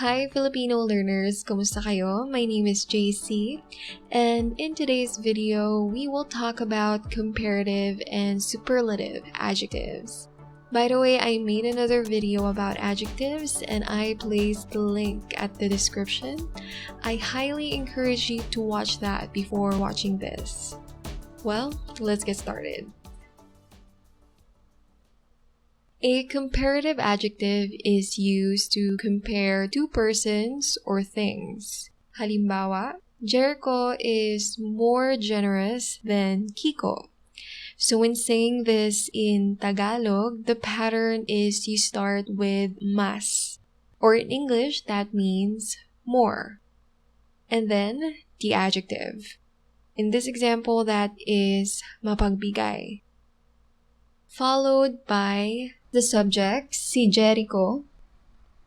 Hi Filipino learners! Kumusta kayo? My name is JC, and in today's video, we will talk about comparative and superlative adjectives. By the way, I made another video about adjectives and I placed the link at the description. I highly encourage you to watch that before watching this. Well, let's get started. A comparative adjective is used to compare two persons or things. Halimbawa, Jericho is more generous than Kiko. So when saying this in Tagalog, the pattern is you start with mas, or in English, that means more. And then the adjective. In this example, that is mapagbigay. Followed by the subject, si Jericho.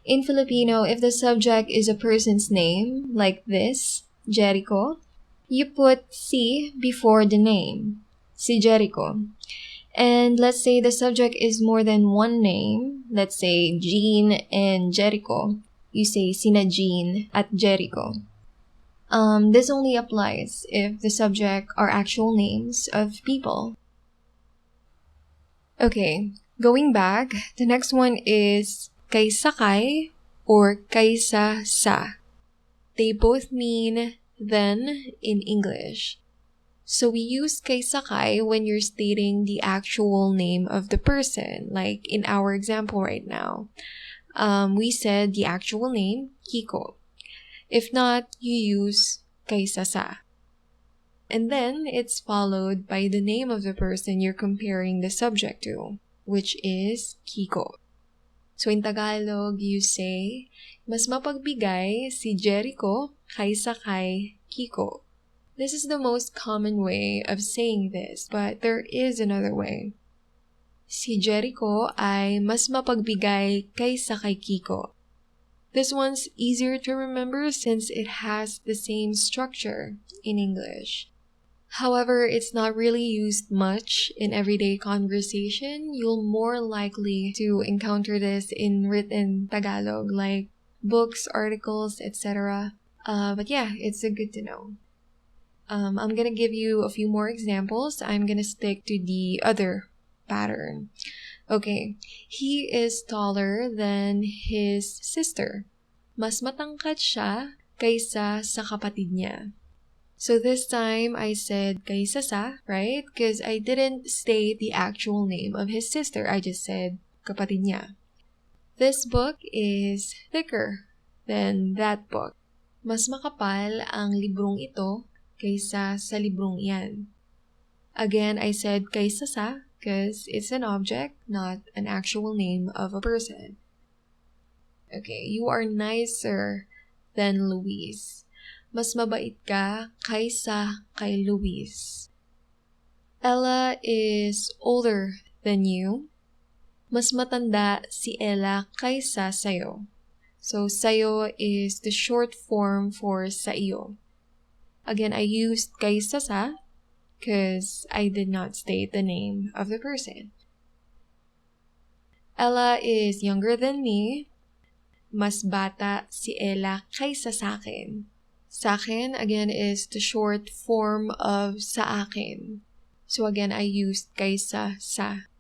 In Filipino, if the subject is a person's name, like this, Jericho, you put si before the name, si Jericho. And let's say the subject is more than one name, let's say Jean and Jericho, you say sina Jean at Jericho. This only applies if the subject are actual names of people. Okay, going back, the next one is kaysa kay or kaysa sa. They both mean then in English. So we use kaysa kay when you're stating the actual name of the person, like in our example right now. We said the actual name, Kiko. If not, you use kaysa sa. And then it's followed by the name of the person you're comparing the subject to, which is Kiko. So in Tagalog, you say, mas mapagbigay si Jericho kaysa kay Kiko. This is the most common way of saying this, but there is another way. Si Jericho ay mas mapagbigay kaysa kay Kiko. This one's easier to remember since it has the same structure in English. However, it's not really used much in everyday conversation. You'll more likely to encounter this in written Tagalog, like books, articles, etc. But yeah, it's a good to know. I'm gonna give you a few more examples. I'm gonna stick to the other pattern. Okay, he is taller than his sister. Mas matangkad siya kaysa sa kapatid niya. So this time, I said kaysa sa, right? Because I didn't state the actual name of his sister. I just said kapatid niya. This book is thicker than that book. Mas makapal ang librong ito kaysa sa librong iyan. Again, I said kaysa sa because it's an object, not an actual name of a person. Okay, you are nicer than Luis. Mas mabait ka kaysa kay Luis. Ella is older than you. Mas matanda si Ella kaysa sayo. So, sayo is the short form for sa iyo. Again, I used kaysa sa because I did not state the name of the person. Ella is younger than me. Mas bata si Ella kaysa sakin. Sakin, again, is the short form of sa akin. So again, I used kaysa sa.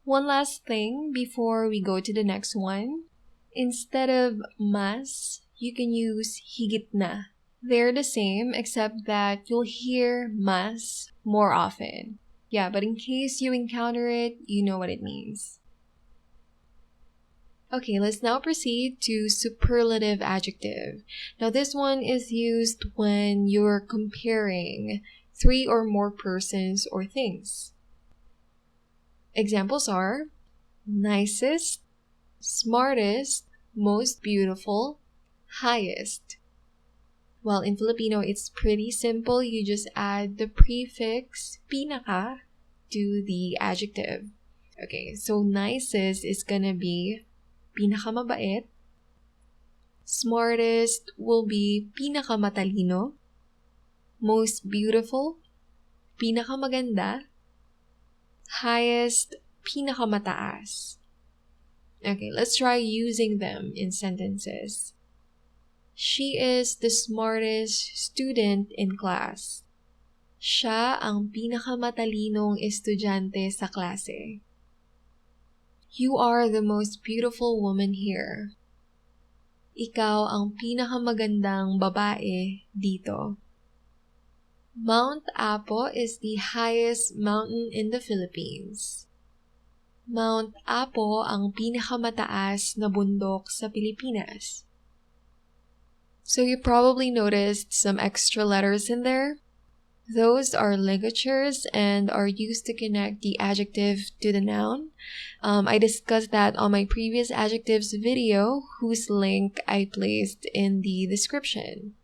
One last thing before we go to the next one. Instead of mas, you can use higit na. They're the same except that you'll hear mas more often. Yeah, but in case you encounter it, you know what it means. Okay, let's now proceed to superlative adjective. Now this one is used when you're comparing three or more persons or things. Examples are nicest, smartest, most beautiful, highest. Well, in Filipino, it's pretty simple. You just add the prefix pinaka to the adjective. Okay, so nicest is gonna be pinakamabait. Smartest will be pinakamatalino. Most beautiful, pinakamaganda. Highest, pinakamataas. Okay, let's try using them in sentences. She is the smartest student in class. Siya ang pinakamatalinong estudyante sa klase. You are the most beautiful woman here. Ikaw ang pinakamagandang babae dito. Mount Apo is the highest mountain in the Philippines. Mount Apo ang pinakamataas na bundok sa Pilipinas. So you probably noticed some extra letters in there. Those are ligatures and are used to connect the adjective to the noun. I discussed that on my previous adjectives video, whose link I placed in the description.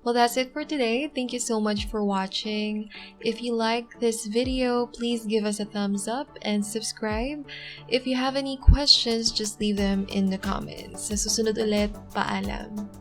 Well, that's it for today. Thank you so much for watching. If you like this video, please give us a thumbs up and subscribe. If you have any questions, just leave them in the comments. Sa susunod ulit, paalam.